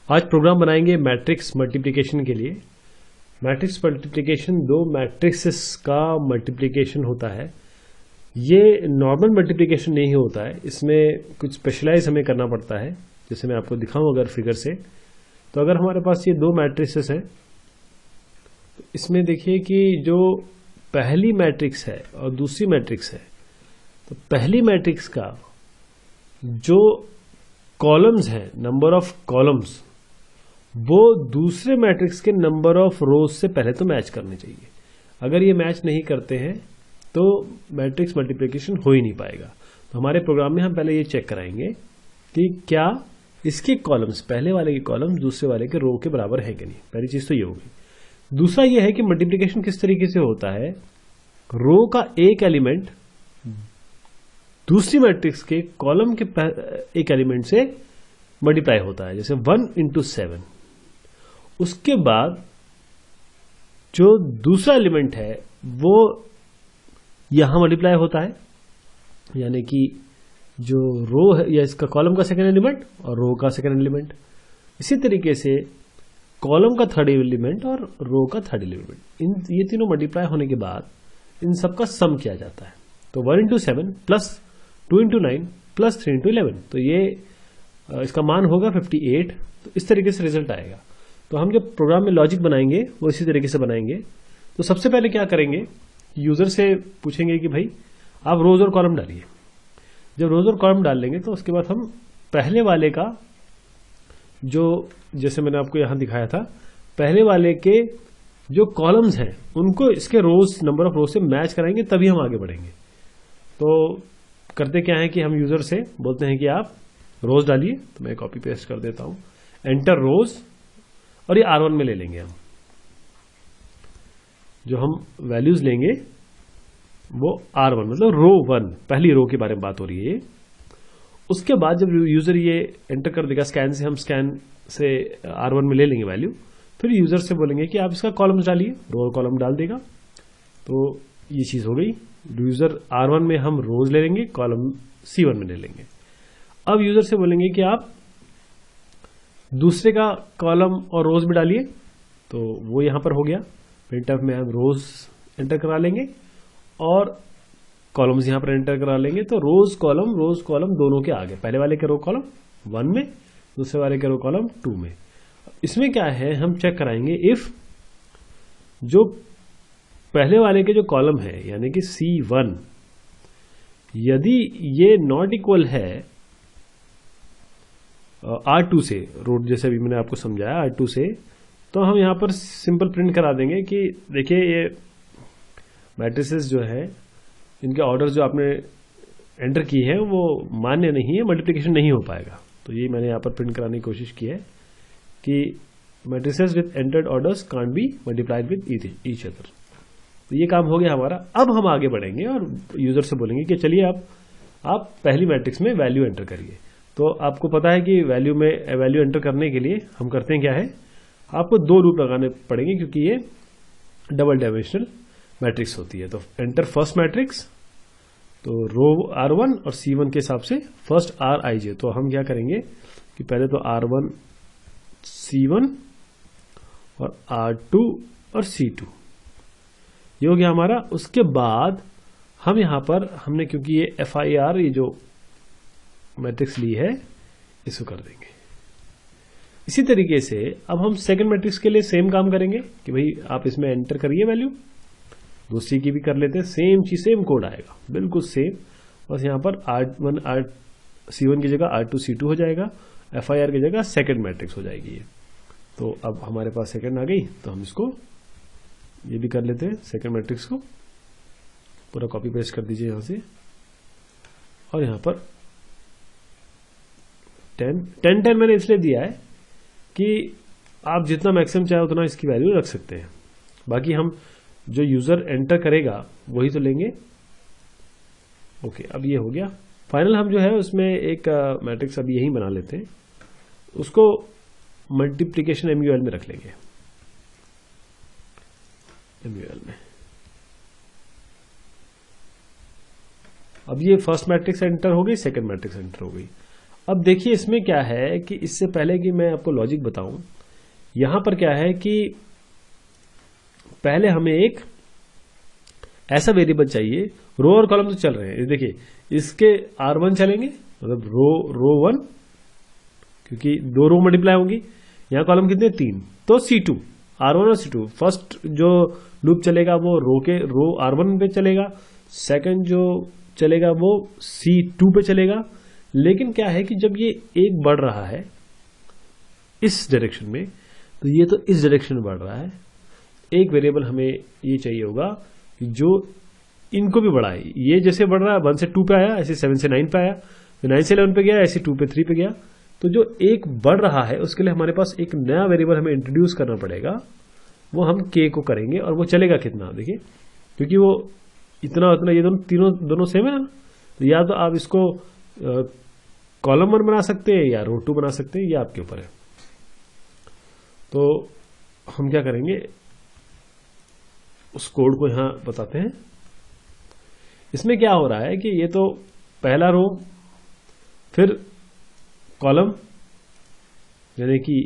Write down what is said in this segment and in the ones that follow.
आज प्रोग्राम बनाएंगे matrix multiplication के लिए। मैट्रिक्स मल्टीप्लिकेशन दो मैट्रिक्सेस का मल्टीप्लिकेशन होता है। ये नॉर्मल मल्टीप्लिकेशन नहीं होता है, इसमें कुछ स्पेशलाइज हमें करना पड़ता है। जैसे मैं आपको दिखाऊं अगर फिगर से, तो अगर हमारे पास ये दो मैट्रिक्सेस हैं तो इसमें देखिए कि जो पहली मैट्रिक्स है और दूसरी मैट्रिक्स है, तो पहली मैट्रिक्स का जो कॉलम्स हैं, नंबर ऑफ कॉलम्स, वो दूसरे मैट्रिक्स के नंबर ऑफ रोज से पहले तो मैच करने चाहिए। अगर ये मैच नहीं करते हैं तो मैट्रिक्स मल्टीप्लिकेशन हो ही नहीं पाएगा। तो हमारे प्रोग्राम में हम पहले ये चेक कराएंगे कि क्या इसके कॉलम्स, पहले वाले के कॉलम्स दूसरे वाले के रो के बराबर है कि नहीं। पहली चीज तो ये होगी। दूसरा ये है कि मल्टीप्लिकेशन किस तरीके से होता है। रो का एक एलिमेंट दूसरी मैट्रिक्स के कॉलम के एक एलिमेंट से मल्टीप्लाई होता है, जैसे 1 into 7। उसके बाद जो दूसरा एलिमेंट है वो यहां मल्टीप्लाई होता है, यानी कि जो रो है या इसका कॉलम का सेकंड एलिमेंट और रो का सेकंड एलिमेंट। इसी तरीके से कॉलम का थर्ड एलिमेंट और रो का थर्ड एलिमेंट, ये तीनों मल्टीप्लाई होने के बाद इन सबका सम किया जाता है। तो 1 into 7 plus 2 into 9 plus 3 into 11, तो ये इसका मान होगा 58। तो इस तरीके से रिजल्ट आएगा। तो हम जब प्रोग्राम में लॉजिक बनाएंगे वो इसी तरीके से बनाएंगे। तो सबसे पहले क्या करेंगे, यूजर से पूछेंगे कि भाई आप रोज और कॉलम डालिए। जब रोज और कॉलम डाल लेंगे तो उसके बाद हम पहले वाले का जो, जैसे मैंने आपको यहां दिखाया था, पहले वाले के जो कॉलम्स हैं उनको इसके रोज, नंबर ऑफ रोज से मैच कराएंगे, तभी हम आगे बढ़ेंगे। तो करते क्या है कि हम यूजर से बोलते हैं कि आप रोज डालिए। तो मैं कॉपी पेस्ट कर देता हूं, एंटर रोज, और ये R1 में ले लेंगे। हम जो हम वैल्यूज लेंगे वो R1 मतलब रो 1, पहली रो के बारे में बात हो रही है। उसके बाद जब यूजर ये एंटर कर देगा स्कैन से, हम स्कैन से R1 में ले लेंगे वैल्यू। फिर यूजर से बोलेंगे कि आप इसका कॉलम्स डालिए, रो और कॉलम डाल देगा। तो ये चीज हो गई। यूजर R1 में हम रोज ले लेंगे, कॉलम C1 में ले लेंगे। अब यूजर से बोलेंगे कि आप दूसरे का कॉलम और रोज भी डालिए, तो वो यहां पर हो गया। प्रिंटफ में हम रोज एंटर करा लेंगे और कॉलम्स यहां पर एंटर करा लेंगे। तो रोज कॉलम दोनों के आगे, पहले वाले के रो कॉलम 1 में, दूसरे वाले के रो कॉलम 2 में। इसमें क्या है, हम चेक कराएंगे इफ जो पहले वाले के जो कॉलम है यानी कि C1, यदि ये नॉट इक्वल है R2 से, रोड जैसे अभी मैंने आपको समझाया R2 से, तो हम यहां पर सिंपल प्रिंट करा देंगे कि देखिए ये मैट्रिसेस जो है, इनके ऑर्डर जो आपने एंटर की है वो मान्य नहीं है, मल्टीप्लिकेशन नहीं हो पाएगा। तो ये मैंने यहां पर प्रिंट कराने की कोशिश की है कि matrices with entered orders can't be multiplied with each other. तो ये काम हो गया हमारा। अब हम आगे बढ़ेंगे और यूजर से बोलेंगे कि चलिए आप पहली मैट्रिक्स में वैल्यू एंटर करिए। तो आपको पता है कि वैल्यू एंटर करने के लिए हम करते हैं क्या है, आपको 2 लूप लगाने पड़ेंगे क्योंकि ये डबल डायमेंशनल मैट्रिक्स होती है। तो एंटर फर्स्ट मैट्रिक्स, तो रो R1 और C1 के हिसाब से फर्स्ट Rij। तो हम क्या करेंगे कि पहले तो R1 C1 और R2 और C2, ये हो गया हमारा। उसके बाद हम यहां पर हमने, क्योंकि ये FIR, ये जो मैट्रिक्स ली है, इसको कर देंगे। इसी तरीके से अब हम सेकंड मैट्रिक्स के लिए सेम काम करेंगे कि भाई आप इसमें एंटर करिए वैल्यू, दूसरी की भी कर लेते हैं। सेम चीज, सेम कोड आएगा, बिल्कुल सेम। बस यहां पर R1 C1 की जगह R2 C2 हो जाएगा, FIR की जगह सेकंड मैट्रिक्स हो जाएगी ये। तो अब हमारे पास सेकंड आ गई, तो हम इसको ये भी कर लेते हैं। सेकंड मैट्रिक्स को पूरा कॉपी पेस्ट कर दीजिए यहां से, और यहां पर 10 मैंने इसलिए दिया है कि आप जितना मैक्सिमम चाहे उतना इसकी वैल्यू रख सकते हैं। बाकी हम जो यूजर एंटर करेगा वही तो लेंगे। ओके, अब ये हो गया फाइनल। हम जो है उसमें एक मैट्रिक्स अभी यही बना लेते हैं, उसको मल्टीप्लिकेशन MUL में रख लेंगे। MUL में अब ये फर्स्ट मैट्रिक्स एंटर हो गई, सेकंड मैट्रिक्स एंटर हो गई। अब देखिए इसमें क्या है कि इससे पहले कि मैं आपको लॉजिक बताऊं, यहां पर क्या है कि पहले हमें एक ऐसा वेरिएबल चाहिए, रो और कॉलम तो चल रहे हैं, देखिए इसके R1 चलेंगे, मतलब रो 1, क्योंकि 2 रो मल्टीप्लाई होंगी, यहां कॉलम कितने 3, तो C2, R1 और C2। फर्स्ट जो लूप चलेगा वो रो R1 पे चलेगा, सेकंड जो चलेगा वो C2 पे चलेगा। लेकिन क्या है कि जब ये एक बढ़ रहा है इस डायरेक्शन में, तो ये तो इस डायरेक्शन में बढ़ रहा है, एक वेरिएबल हमें ये चाहिए होगा जो इनको भी बढ़ाए। ये जैसे बढ़ रहा है 1 से 2 पे आया, ऐसे 7 से 9 पे आया, तो 9 से 11 पे गया, ऐसे 2 पे 3 पे गया। तो जो एक बढ़ रहा है उसके लिए हमारे पास एक नया वेरिएबल हमें इंट्रोड्यूस करना पड़ेगा, वो हम k को करेंगे। और वो चलेगा कितना, देखिए क्योंकि वो इतना उतना, ये दोनों सेम है ना, तो या तो आप इसको कॉलम 1 बना सकते हैं या रो 2 बना सकते हैं, ये आपके ऊपर है। तो हम क्या करेंगे, उस कोड को यहां बताते हैं। इसमें क्या हो रहा है कि ये तो पहला रो, फिर कॉलम, यानी कि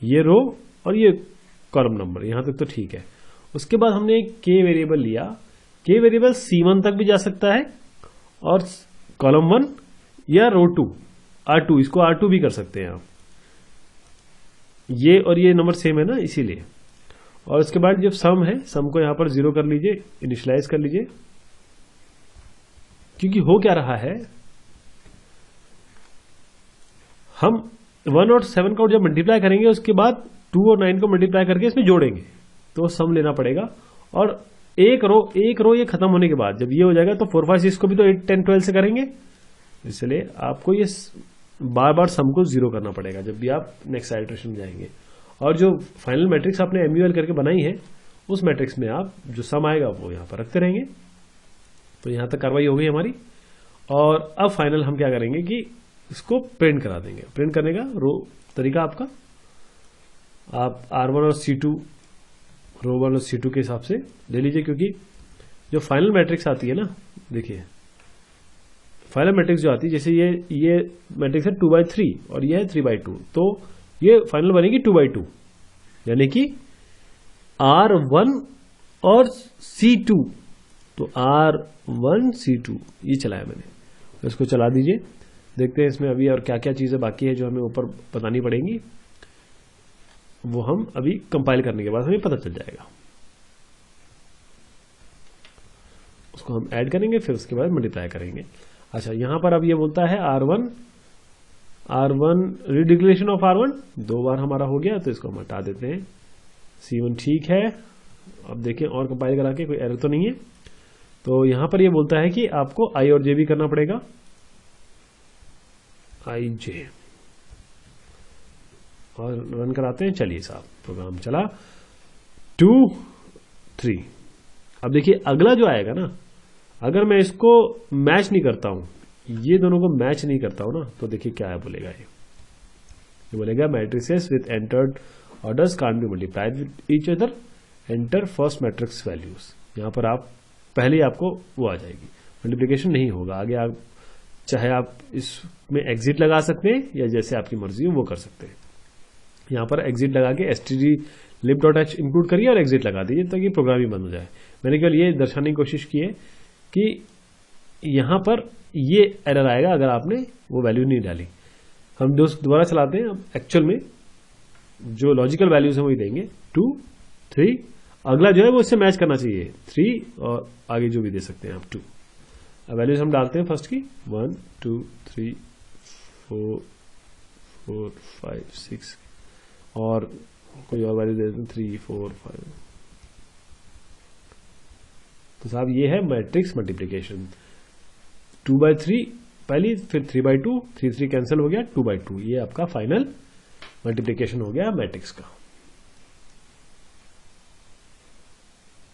ये रो और ये कॉलम नंबर, यहां तक तो ठीक है। उसके बाद हमने एक k वेरिएबल लिया, k वेरिएबल C1 तक भी जा सकता है और कॉलम 1 या रो 2 R2, इसको R2 भी कर सकते हैं आप, ये और ये नंबर सेम है ना इसीलिए। और उसके बाद जब सम है, सम को यहां पर 0 कर लीजिए, इनिशियलाइज कर लीजिए, क्योंकि हो क्या रहा है, हम 1 और 7 का जब मल्टीप्लाई करेंगे उसके बाद 2 और 9 को मल्टीप्लाई करके इसमें जोड़ेंगे, तो सम लेना पड़ेगा। और एक रो ये खत्म होने के बाद जब ये हो जाएगा तो 4 5 6 को भी तो 8 10 12 से करेंगे, इसलिए आपको ये बार बार सम को 0 करना पड़ेगा जब भी आप नेक्स्ट आइटरेशन में जाएंगे। और जो फाइनल मैट्रिक्स आपने MUL करके बनाई है, उस मैट्रिक्स में आप जो सम आएगा वो यहां पर रखते रहेंगे। तो यहां तक कार्रवाई हो गई हमारी। और अब फाइनल हम क्या करेंगे कि इसको प्रिंट करा देंगे। प्रिंट करने का रो तरीका आपका, आप R1 और C2, रो 1 और C2 के हिसाब से ले लीजिए, क्योंकि जो फाइनल मैट्रिक्स आती है ना, देखिए फाइनल मैट्रिक्स जो आती है, जैसे ये मैट्रिक्स है 2/3 और ये है 3/2, तो ये फाइनल बनेगी 2/2, यानी कि R1 और C2, तो R1 C2 ये चलाया मैंने, तो इसको चला दीजिए। देखते हैं इसमें अभी और क्या क्या चीजें बाकी है जो हमें ऊपर बतानी पड़ेंगी, वो हम अभी कंपाइल करने के बाद हमें पता चल जाएगा। उसको हम ऐड करेंगे, फिर उसके बाद मल्टीप्लाई करेंगे। अच्छा, यहां पर अब ये बोलता है R1 रिडिक्लेरेशन ऑफ R1 2 बार हमारा हो गया, तो इसको हम हटा देते हैं। C1 ठीक है। अब देखें और कंपाइल करा के कोई एरर तो नहीं है। तो यहां पर ये बोलता है कि आपको I और J भी करना पड़ेगा, IJ, और रन कराते हैं। चलिए साहब, प्रोग्राम चला 2 3। अब देखिए अगला जो आएगा ना, अगर मैं इसको मैच नहीं करता हूं, ये दोनों को मैच नहीं करता हूं ना, तो देखिए क्या है बोलेगा, ये बोलेगा matrices with entered orders can't be multiplied with each other, enter first matrix values. यहां पर आप पहले ही आपको वो आ जाएगी, मल्टीप्लिकेशन नहीं होगा। आगे आप चाहे आप इसमें एग्जिट लगा सकते हैं या जैसे आपकी मर्जी हो वो कर सकते हैं। यहां पर एग्जिट लगा के stdlib.h इंक्लूड करिए और एग्जिट लगा दीजिए ताकि प्रोग्राम ही बंद हो जाए। मैंने केवल ये दर्शाने की कोशिश की है कि यहां पर ये एरर आएगा अगर आपने वो वैल्यू नहीं डाली। हम दोबारा चलाते हैं। अब एक्चुअल में जो लॉजिकल वैल्यूज है वही देंगे 2 3। अगला जो है वो इससे मैच करना चाहिए 3, और आगे जो भी दे सकते हैं आप 2। अब वैल्यूज हम डालते हैं फर्स्ट की 1 2 3 4 4 5 6, और कोई और वैल्यू दे देते हैं 3 4 5। तो साहब ये है मैट्रिक्स मल्टीप्लिकेशन 2/3 पहली, फिर 3/2, 3 3 कैंसिल हो गया, 2/2। ये आपका फाइनल मल्टीप्लिकेशन हो गया मैट्रिक्स का।